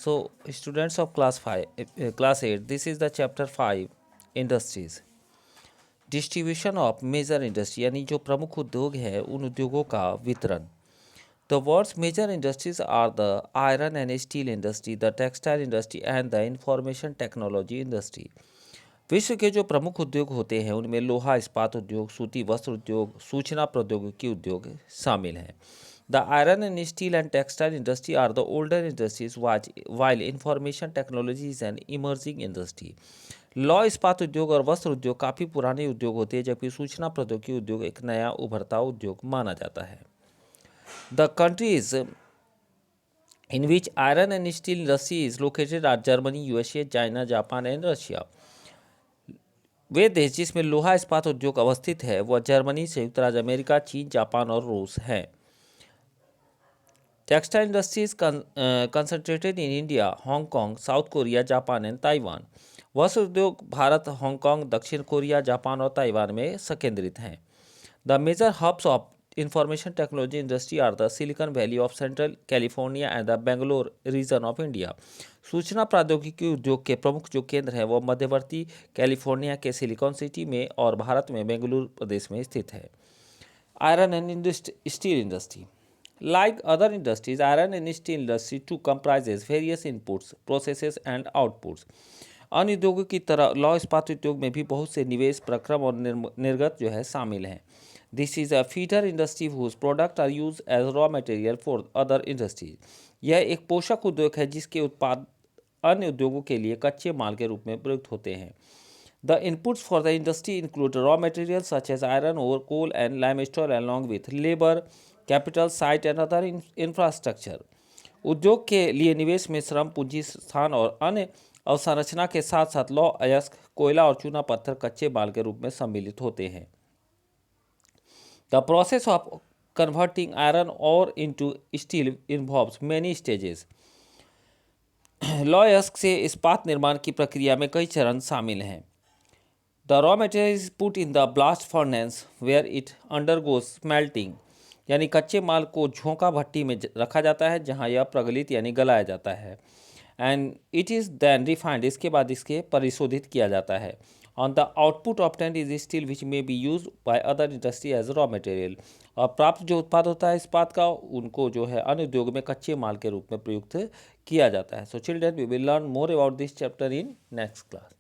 So, students of class 8, this is the chapter 5, industries. Distribution of major industry यानी जो प्रमुख उद्योग है उन उद्योगों का वितरण. The words major industries are the iron and steel industry, the textile industry and the information technology industry. विश्व के जो प्रमुख उद्योग होते हैं उनमें लोहा इस्पात उद्योग, सूती वस्त्र उद्योग, सूचना प्रौद्योगिकी उद्योग शामिल हैं. The iron and steel and textile industry are the older industries, while information technology is an emerging industry. लौ इस्पात उद्योग और वस्त्र उद्योग काफ़ी पुराने उद्योग होते हैं, जबकि सूचना प्रौद्योगिकी उद्योग एक नया उभरता उद्योग माना जाता है. The countries in which iron and steel industry is located are Germany, USA, China, Japan and Russia. वे देश जिसमें लोहा इस्पात उद्योग अवस्थित है वह जर्मनी, संयुक्त राज्य अमेरिका, चीन, जापान और रूस हैं. Textile industry is concentrated in India, Hong Kong, South Korea, Japan and Taiwan. वस्त्र उद्योग भारत, हांगकांग, दक्षिण कोरिया, जापान और ताइवान में संकेंद्रित हैं. The major hubs of information technology industry are the Silicon Valley of central California and the Bangalore region of India. सूचना प्रौद्योगिकी उद्योग के प्रमुख जो केंद्र हैं वह मध्यवर्ती कैलिफोर्निया के सिलिकॉन सिटी में और भारत में बेंगलुरु प्रदेश में स्थित है. Iron and steel industry. Like other industries, iron and steel industry too comprises various inputs, processes and outputs. अन्य उद्योगों की तरह लौह इस्पात उद्योग में भी बहुत से निवेश, प्रक्रम और निर्गत जो है शामिल हैं. This is a feeder industry whose product are use as raw material for other industries. यह एक पोषक उद्योग है जिसके उत्पाद अन्य उद्योगों के लिए कच्चे माल के रूप में प्रयुक्त होते हैं. The inputs for the industry include raw materials such as iron ore, coal and limestone along with labor, capital, site and other infrastructure. उद्योग के लिए निवेश में श्रम, पूंजी, स्थान और अन्य अवसंरचना के साथ साथ लौह अयस्क, कोयला और चूना पत्थर कच्चे माल के रूप में सम्मिलित होते हैं. The process of converting iron ore into steel involves many stages. लौह अयस्क से इस्पात निर्माण की प्रक्रिया में कई चरण शामिल हैं. The raw material is put in the blast furnace where it undergoes smelting. यानी कच्चे माल को झोंका भट्टी में रखा जाता है जहां यह प्रगलित यानी गलाया जाता है. And it is then refined. इसके बाद इसके परिशोधित किया जाता है. On the output obtained is steel which may be use by other industry as raw material. और प्राप्त जो उत्पाद होता है इस्पात का उनको जो है अन्य उद्योग में कच्चे माल के रूप में प्रयुक्त किया जाता है. So children, we will learn more about this chapter in next class.